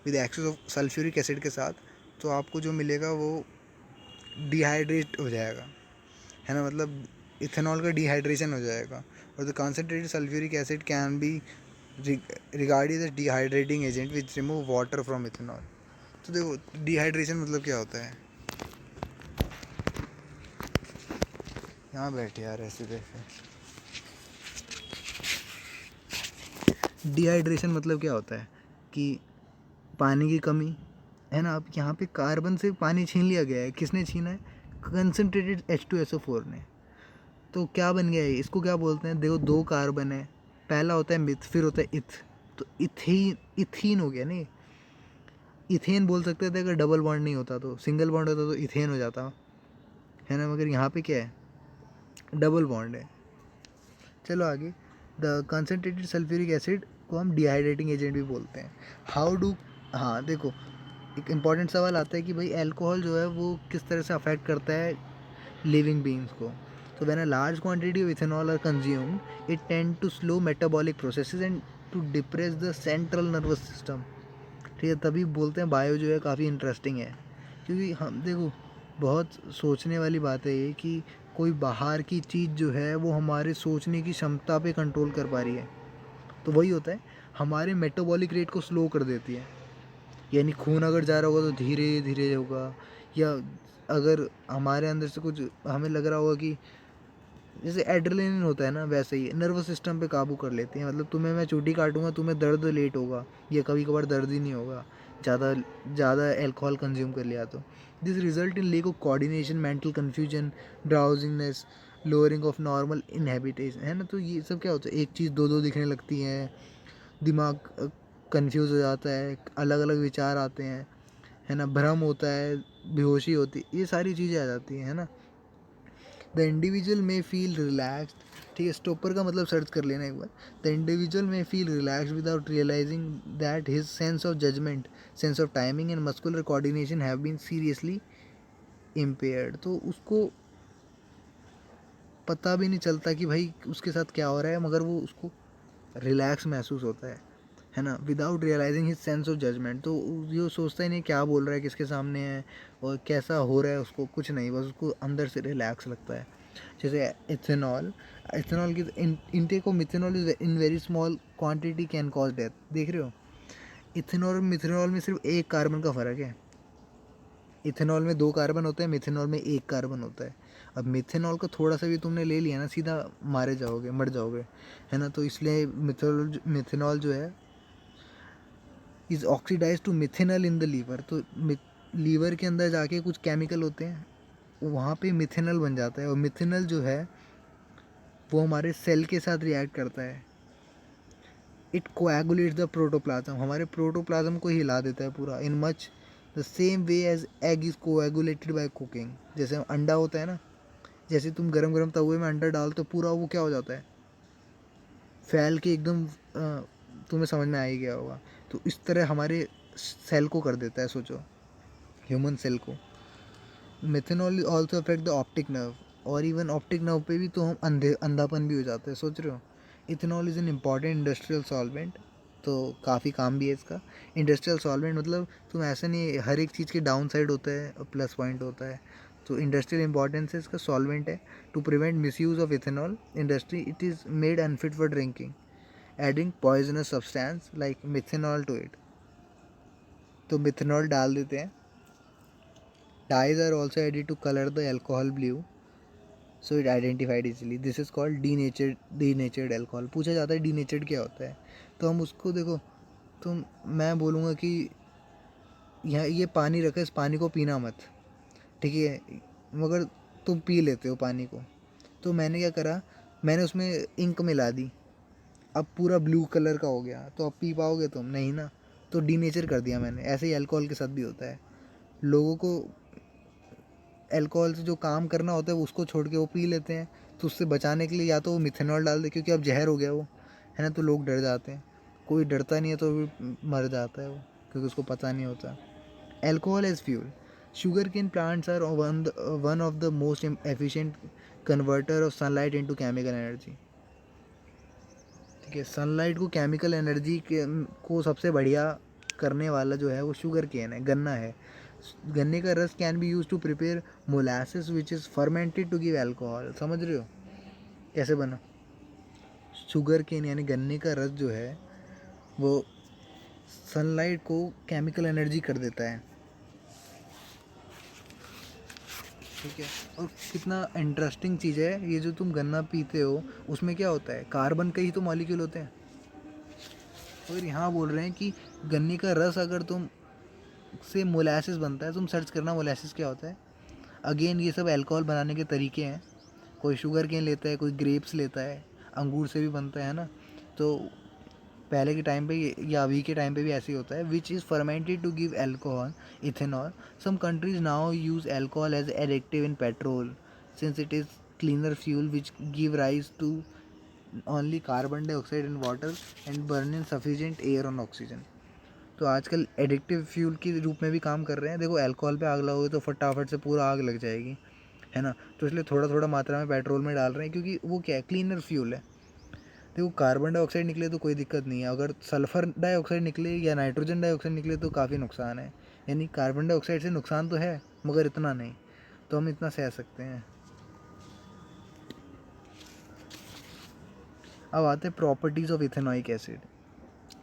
with excess of sulphuric acid के साथ, तो आपको जो मिलेगा वो डिहाइड्रेट हो जाएगा, है ना। मतलब इथेनॉल का डिहाइड्रेशन हो जाएगा। और the concentrated sulphuric acid can be regarded as dehydrating agent which remove water from ethanol. तो देखो डिहाइड्रेशन मतलब क्या होता है। यहाँ बैठे यार ऐसे कैसे। डिहाइड्रेशन मतलब क्या होता है कि पानी की कमी, है ना। अब यहाँ पे कार्बन से पानी छीन लिया गया है, किसने छीना है? कंसनट्रेटेड H2SO4 ने। तो क्या बन गया है, इसको क्या बोलते हैं? देखो 2 कार्बन है, पहला होता है मिथ, फिर होता है इथ। तो इथीन हो गया नहीं, इथेन बोल सकते थे अगर डबल बॉन्ड नहीं होता, तो सिंगल बॉन्ड होता तो इथेन हो जाता, है ना। मगर यहाँ पे क्या है, डबल बॉन्ड है। चलो आगे। द कंसनट्रेटेड सल्फ्यूरिक एसिड को हम डिहाइड्रेटिंग एजेंट भी बोलते हैं। हाउ डू, हाँ देखो, एक इम्पॉर्टेंट सवाल आता है कि भाई अल्कोहल जो है वो किस तरह से अफेक्ट करता है लिविंग बींग्स को। तो when a large quantity of ethanol are consumed it tend to slow metabolic processes and to depress the central nervous system, ठीक है। तभी बोलते हैं बायो जो है काफ़ी इंटरेस्टिंग है, क्योंकि हम देखो बहुत सोचने वाली बात है ये कि कोई बाहर की चीज़ जो है वो हमारे सोचने की क्षमता पे कंट्रोल कर पा रही है। तो वही होता है, हमारे मेटाबॉलिक रेट को स्लो कर देती है। यानी खून अगर जा रहा होगा तो धीरे धीरे होगा, या अगर हमारे अंदर से कुछ हमें लग रहा होगा कि जैसे एड्रेनलिन होता है ना, वैसे ही नर्वस सिस्टम पे काबू कर लेते हैं। मतलब तुम्हें मैं चोटी काटूंगा, तुम्हें दर्द लेट होगा, या कभी कभार दर्द ही नहीं होगा, ज़्यादा ज़्यादा अल्कोहल कंज्यूम कर लिया तो। This result in lack of coordination, mental confusion, drowsiness, lowering of normal inhibition, है ना। तो ये सब क्या होता है, एक चीज़ दो दो दिखने लगती है, दिमाग कंफ्यूज हो जाता है, अलग अलग विचार आते हैं, है ना, भ्रम होता है, बेहोशी होती है, ये सारी चीज़ें आ जाती हैं, है ना। The individual may feel relaxed, ठीक है, स्टॉपर का मतलब सर्च कर लेना एक बार। The individual may feel relaxed without realising that his sense of judgement, sense of timing and muscular coordination have been seriously impaired. तो उसको पता भी नहीं चलता कि भाई उसके साथ क्या हो रहा है, मगर वो उसको रिलैक्स महसूस होता है ना। Without realising his sense of judgement, तो ये सोचता ही नहीं क्या बोल रहा है, किसके सामने है और कैसा हो रहा है, उसको कुछ नहीं, बस उसको अंदर से रिलैक्स लगता है। जैसे इथेनॉल, इथेनॉल की intake of methanol is in very small quantity can cause death. देख रहे हो, इथेनॉल और मिथेनॉल में सिर्फ 1 कार्बन का फ़र्क है। इथेनॉल में 2 कार्बन होते हैं, मिथेनॉल में 1 कार्बन होता है। अब मिथेनॉल को थोड़ा सा भी तुमने ले लिया ना, सीधा मारे जाओगे, मर जाओगे, है ना। तो इसलिए मिथेनॉल जो है is oxidise to methanal in the liver. तो लीवर के अंदर जाके कुछ केमिकल होते हैं, वहाँ पे मिथेनल बन जाता है, और मिथेनल जो है वो हमारे सेल के साथ रिएक्ट करता है। इट कोएगुलेट्स द प्रोटोप्लाज्म, हमारे प्रोटोप्लाज्म को हिला देता है पूरा। In much the same way as egg is coagulated by cooking. जैसे अंडा होता है ना, जैसे तुम गरम गरम तवे में अंडा डाल तो पूरा वो क्या हो जाता है, फैल के एकदम, तुम्हें समझ में आ ही गया होगा। तो इस तरह हमारे सेल को कर देता है, सोचो ह्यूमन सेल को। Methanol also affect the optic nerve. और इवन ऑप्टिक नर्व पे भी तो हम अंधापन भी हो जाता है, सोच रहे हो। Ethanol is an important industrial solvent, तो काफ़ी काम भी है इसका। इंडस्ट्रियल सॉल्वेंट मतलब तुम ऐसा नहीं, हर एक चीज़ के डाउन साइड होता है और प्लस पॉइंट होता है। तो इंडस्ट्रियल इंपॉर्टेंस है इसका, सॉल्वेंट है। To prevent misuse of ethanol industry, it is made unfit for drinking, adding poisonous substance like methanol to it. तो मिथेनॉल डाल देते हैं। Dyes are also added to colour the alcohol blue, so it identified easily. This is called denatured alcohol. पूछा जाता है डीनेचर्ड क्या होता है, तो हम उसको देखो, तो मैं बोलूँगा कि यहाँ ये पानी रखा है, इस पानी को पीना मत, ठीक है, मगर तुम पी लेते हो पानी को। तो मैंने क्या करा, मैंने उसमें इंक मिला दी, अब पूरा ब्लू कलर का हो गया, तो अब पी पाओगे तुम नहीं ना, तो डीनेचर कर दिया मैंने। ऐसे ही अल्कोहल के साथ भी होता है, लोगों को अल्कोहल से जो काम करना होता है वो उसको छोड़ के वो पी लेते हैं। तो उससे बचाने के लिए या तो वो मिथेनॉल डाल दे, क्योंकि अब जहर हो गया वो, है ना, तो लोग डर जाते हैं। कोई डरता नहीं है तो भी मर जाता है वो, क्योंकि उसको पता नहीं होता। Alcohol as fuel, sugarcane plants are one of the most efficient converter of sunlight into chemical energy. ठीक है, सनलाइट को केमिकल एनर्जी के को सबसे बढ़िया करने वाला जो है वो शुगर केन है, गन्ना है। गन्ने का रस can be use to prepare molasses which is fermented to give alcohol. समझ रहे हो कैसे बना? शुगर केन यानी गन्ने का रस जो है वो सनलाइट को केमिकल एनर्जी कर देता है। ठीक है, और कितना इंटरेस्टिंग चीज़ है ये, जो तुम गन्ना पीते हो उसमें क्या होता है, कार्बन के ही तो मॉलिक्यूल होते हैं। और यहाँ बोल रहे हैं कि गन्ने का रस अगर तुम से मोलासिस बनता है, तुम सर्च करना मोलासिस क्या होता है। अगेन ये सब अल्कोहल बनाने के तरीके हैं, कोई शुगर केन लेता है, कोई ग्रेप्स लेता है, अंगूर से भी बनता है ना। तो पहले के टाइम पे या अभी के टाइम पे भी ऐसे ही होता है, which is fermented to give alcohol ethanol. Some countries now use alcohol as एडिक्टिव in petrol since it is cleaner fuel which give rise to only carbon dioxide in water and burn in sufficient air on oxygen. तो आजकल एडिक्टिव फ्यूल के रूप में भी काम कर रहे हैं। देखो अल्कोहल पे आग लगाओगे तो फटाफट से पूरा आग लग जाएगी, है ना। तो इसलिए थोड़ा थोड़ा मात्रा में पेट्रोल में डाल रहे हैं, क्योंकि वो क्या है, क्लीनर फ्यूल है। देखो कार्बन डाइऑक्साइड निकले तो कोई दिक्कत नहीं है, अगर सल्फर डाइऑक्साइड निकले या नाइट्रोजन डाइऑक्साइड निकले तो काफ़ी नुकसान है। यानी कार्बन डाइऑक्साइड से नुकसान तो है मगर इतना नहीं, तो हम इतना सह सकते हैं। अब आते हैं properties of ethanoic acid.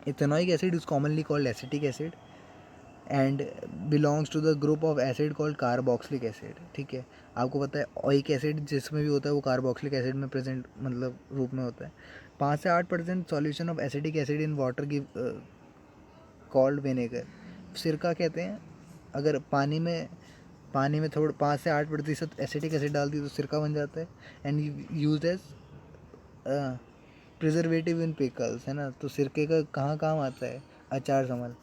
Ethanoic acid is commonly called acetic acid and belongs to the group of acid called carboxylic acid. ठीक है, आपको पता है ओइक एसिड जिसमें भी होता है वो कार्बोक्सिलिक एसिड में प्रेजेंट मतलब रूप में होता है। 5 से 8% solution of acetic acid in water give called vinegar. सिरका कहते हैं। अगर पानी में थोड़ा 5 से 8% एसिटिक एसिड डाल दी तो सिरका बन जाता है। And use as preservative in pickles, है ना। तो सिरके का कहाँ काम आता है, अचार संभाल,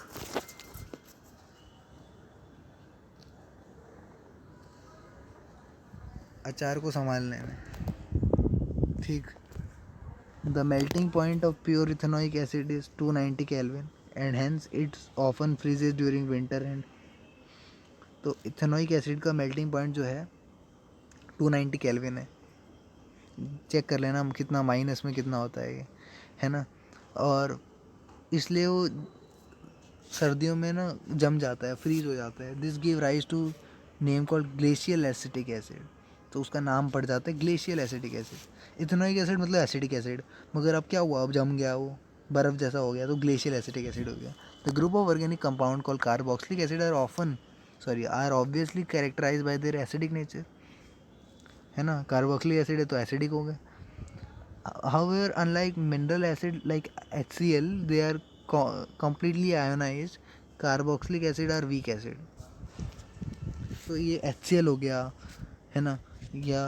अचार को संभालने में। ठीक, the melting point of pure ethanoic acid is 290 kelvin and hence it's often फ्रीजेज during winter and. तो इथेनॉइक एसिड का मेल्टिंग पॉइंट जो है 290 केल्विन है। चेक कर लेना कितना माइनस में कितना होता है ये, है ना। और इसलिए वो सर्दियों में ना जम जाता है, फ्रीज हो जाता है। This give rise to name called glacial acetic acid. तो उसका नाम पड़ जाता है glacial acetic acid. Ethanoic acid मतलब एसिटिक एसिड, मगर अब क्या हुआ, अब जम गया, वो बर्फ़ जैसा हो गया, तो ग्लेशियल एसिटिक एसिड हो गया। The group of organic compound called carboxylic acid are obviously characterise by their acidic nature, है ना। कार्बोक्सिलिक एसिड है तो एसिडिक हो गया। However, unlike mineral acid like HCl, they are completely ionized. Carboxylic acid are weak acid. तो ये HCl हो गया, है ना, या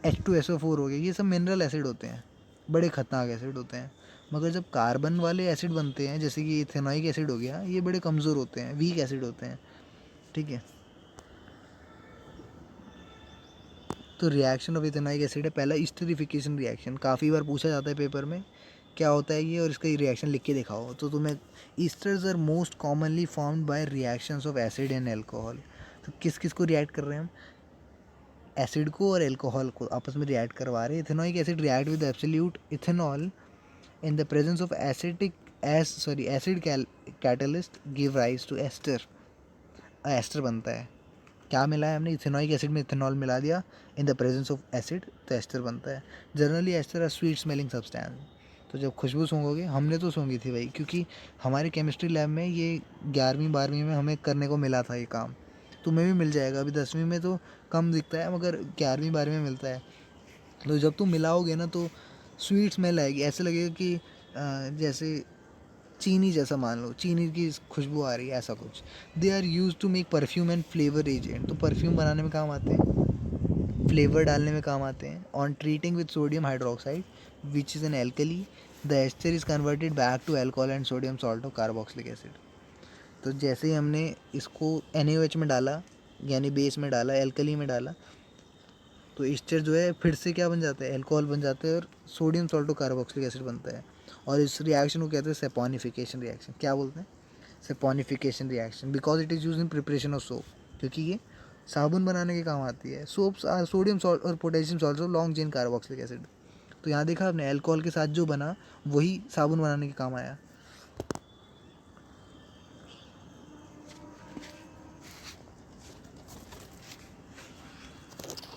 H2SO4 हो गया, ये सब मिनरल एसिड होते हैं, बड़े खतरनाक एसिड होते हैं। मगर जब कार्बन वाले एसिड बनते हैं, जैसे कि इथेनॉइक एसिड हो गया, ये बड़े कमज़ोर होते हैं, वीक एसिड होते हैं। ठीक है, तो रिएक्शन ऑफ इथेनॉइक एसिड है पहला इस्टरिफिकेशन रिएक्शन। काफ़ी बार पूछा जाता है पेपर में क्या होता है ये, और इसका रिएक्शन लिख के दिखाओ। तो तुम्हें esters are most commonly formed by reactions of acid and alcohol. तो किस किस को रिएक्ट कर रहे हैं हम, एसिड को और एल्कोहल को आपस में रिएक्ट करवा रहे हैं। Ethanoic acid react with absolute ethanol in the presence of acid catalyst give rise to ester। Ester बनता है। क्या मिला है हमने, इथेनॉइक एसिड में इथेनॉल मिला दिया in the presence of acid, तो एस्टर बनता है। Generally ester are sweet smelling substance. तो जब खुशबू सूंघोगे, हमने तो सूंघी थी भाई, क्योंकि हमारे केमिस्ट्री लैब में ये 11वीं 12वीं में हमें करने को मिला था ये काम। तुम्हें भी मिल जाएगा, अभी 10वीं में तो कम दिखता है, मगर 11वीं 12वीं में मिलता है। तो जब तुम मिलाओगे ना तो स्वीट स्मेल आएगी, ऐसे लगेगा कि जैसे चीनी जैसा, मान लो चीनी की खुशबू आ रही है, ऐसा कुछ। They are use to make perfume and flavour agent. तो परफ्यूम बनाने में काम आते हैं, फ्लेवर डालने में काम आते हैं। On treating with sodium hydroxide which is an alkali, the ester is converted back to alcohol and sodium salt of carboxylic acid. तो जैसे ही हमने इसको NaOH में डाला, यानी बेस में डाला, एल्कली में डाला, तो एस्टर जो है फिर से क्या बन जाता है, एल्कोहल बन जाता है और सोडियम सॉल्टो कार्बोक्सिलिक एसिड बनता है। और इस रिएक्शन को कहते हैं सेपोनिफिकेशन रिएक्शन। क्या बोलते हैं, saponification reaction, because it is use in preparation of soap, क्योंकि ये साबुन बनाने के काम आती है। सोप्स आर सोडियम सॉल्ट और potassium salt of long chain carboxylic acid. तो यहाँ देखा आपने, एल्कोहल के साथ जो बना वही साबुन बनाने के काम आया।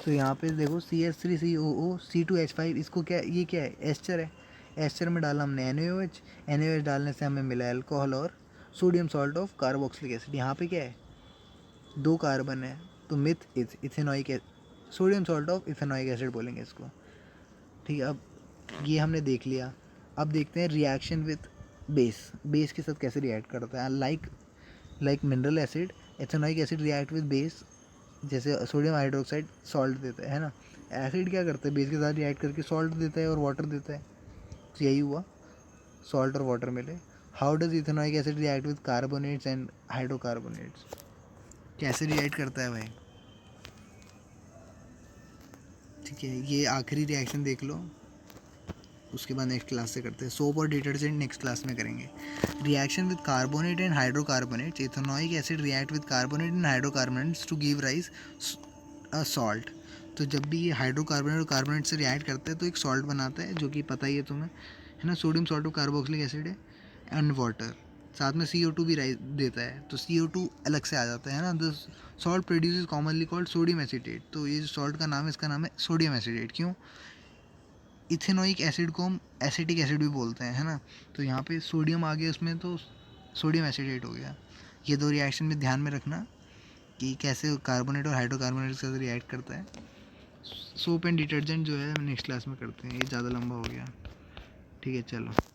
तो यहाँ पे देखो CH3COO C2H5, इसको क्या, ये क्या है, एस्टर है। एस्टर में डाला हमने NaOH डालने से हमें मिला एल्कोहल और sodium salt of carboxylic acid. यहाँ पे क्या है, 2 कार्बन है, तो ethanoic sodium salt of ethanoic acid बोलेंगे इसको। ठीक है, अब ये हमने देख लिया। अब देखते हैं रिएक्शन विथ बेस के साथ कैसे रिएक्ट करता है। Like mineral acid, ethanoic acid react with base, जैसे सोडियम हाइड्रोक्साइड सॉल्ट देता है ना। एसिड क्या करता है, बेस के साथ रिएक्ट करके सॉल्ट देता है और वाटर देता है। तो यही हुआ, सॉल्ट और वाटर मिले। How does ethanoic acid react with carbonates and hydrocarbonates, कैसे रिएक्ट करता है भाई। ठीक है, ये आखिरी रिएक्शन देख लो, उसके बाद नेक्स्ट क्लास से करते हैं। सोप और डिटर्जेंट नेक्स्ट क्लास में करेंगे। Reaction with carbonate and hydrocarbonates, ethanoic acid react with carbonate and hydrocarbonates to give rise a salt. तो जब भी ये हाइड्रोकार्बोनेट और कार्बोनेट से रिएक्ट करता है तो एक सॉल्ट बनाता है, जो कि पता ही है तुम्हें, है ना, sodium salt of carboxylic acid है एंड वाटर। साथ में CO2 भी राइज देता है, तो CO2 अलग से आ जाता है ना। The salt produce is commonly called sodium acetate. तो ये सॉल्ट का नाम है, इसका नाम है सोडियम एसिटेट। क्यों, इथेनॉइक एसिड को हम एसिटिक एसिड भी बोलते हैं, है ना। तो यहाँ पे सोडियम आ गया उसमें, तो सोडियम एसिडेट हो गया। ये 2 रिएक्शन में ध्यान में रखना कि कैसे कार्बोनेट और हाइड्रोकार्बोनेट के साथ रिएक्ट करता है। सोप एंड डिटर्जेंट जो है नेक्स्ट क्लास में करते हैं, ये ज़्यादा लंबा हो गया। ठीक है, चलो।